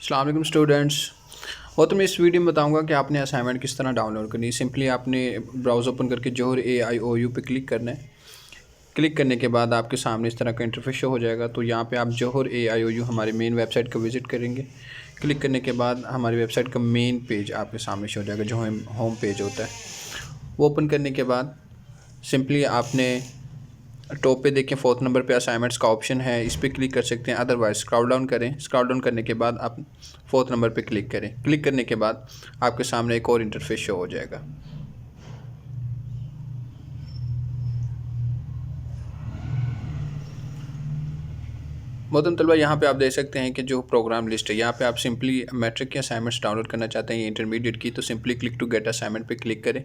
अस्सलाम वालेकुम स्टूडेंट्स। तो मैं इस वीडियो में बताऊंगा कि आपने असाइनमेंट किस तरह डाउनलोड करनी है। सिंपली आपने ब्राउज़र ओपन करके जोहर AIOU पे क्लिक करना है। क्लिक करने के बाद आपके सामने इस तरह का इंटरफेस शो हो जाएगा। तो यहाँ पे आप जोहर AIOU हमारी मेन वेबसाइट को विज़िट करेंगे। क्लिक करने के बाद हमारी वेबसाइट का मेन पेज आपके सामने शो हो जाएगा, जो होम पेज होता है। वो ओपन करने के बाद सिंपली आपने टॉप पे देखें 4th नंबर पे असाइनमेंट्स का ऑप्शन है, इस पर क्लिक कर सकते हैं। अदरवाइज स्क्रॉल डाउन करें। स्क्रॉल डाउन करने के बाद आप 4th नंबर पे क्लिक करें। क्लिक करने के बाद आपके सामने एक और इंटरफेस शो हो जाएगा। मोहतरम तलबा, यहाँ पे आप देख सकते हैं कि जो प्रोग्राम लिस्ट है, यहाँ पे आप सिंपली मैट्रिक के असाइनमेंट्स डाउनलोड करना चाहते हैं या इंटरमीडिएट की, तो simply click to get assignment पे क्लिक करें।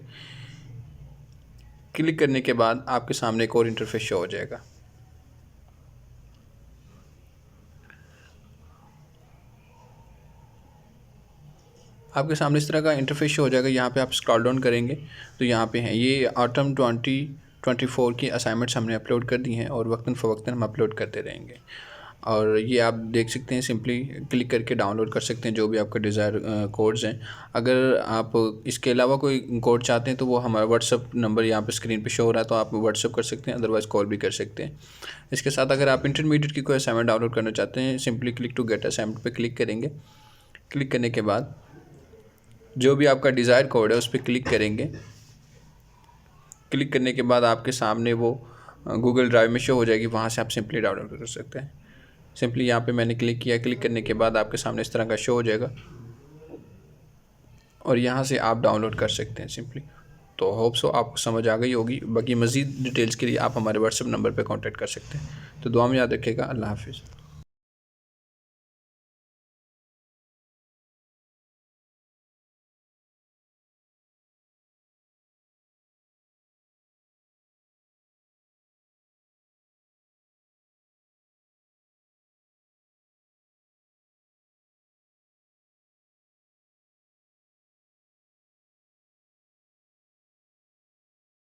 क्लिक करने के बाद आपके सामने एक और इंटरफेस शो हो जाएगा। आपके सामने इस तरह का इंटरफेस शो हो जाएगा। यहाँ पे आप स्क्रॉल डाउन करेंगे तो यहाँ पे हैं ये ऑटम 2024 की असाइनमेंट्स हमने अपलोड कर दी हैं और वक्तन फ़वक्तन हम अपलोड करते रहेंगे। और ये आप देख सकते हैं, सिंपली क्लिक करके डाउनलोड कर सकते हैं जो भी आपका डिज़ायर कोड्स हैं। अगर आप इसके अलावा कोई कोड चाहते हैं तो वो हमारा व्हाट्सअप नंबर यहाँ पे स्क्रीन पे शो हो रहा है, तो आप व्हाट्सअप कर सकते हैं, अदरवाइज़ कॉल भी कर सकते हैं। इसके साथ अगर आप इंटरमीडिएट की कोई असाइनमेंट डाउनलोड करना चाहते हैं, simply click to get assignment पर क्लिक करेंगे। क्लिक करने के बाद जो भी आपका डिज़ायर कोड है उस पर क्लिक करेंगे। क्लिक करने के बाद आपके सामने वो गूगल ड्राइव में शो हो जाएगी, वहाँ से आप सिंपली डाउनलोड कर सकते हैं। सिंपली यहाँ पे मैंने क्लिक किया। क्लिक करने के बाद आपके सामने इस तरह का शो हो जाएगा और यहाँ से आप डाउनलोड कर सकते हैं सिंपली। तो होप सो आपको समझ आ गई होगी। बाकी मज़ीद डिटेल्स के लिए आप हमारे व्हाट्सएप नंबर पर कॉन्टैक्ट कर सकते हैं। तो दुआ में याद रखिएगा। अल्लाह हाफिज़।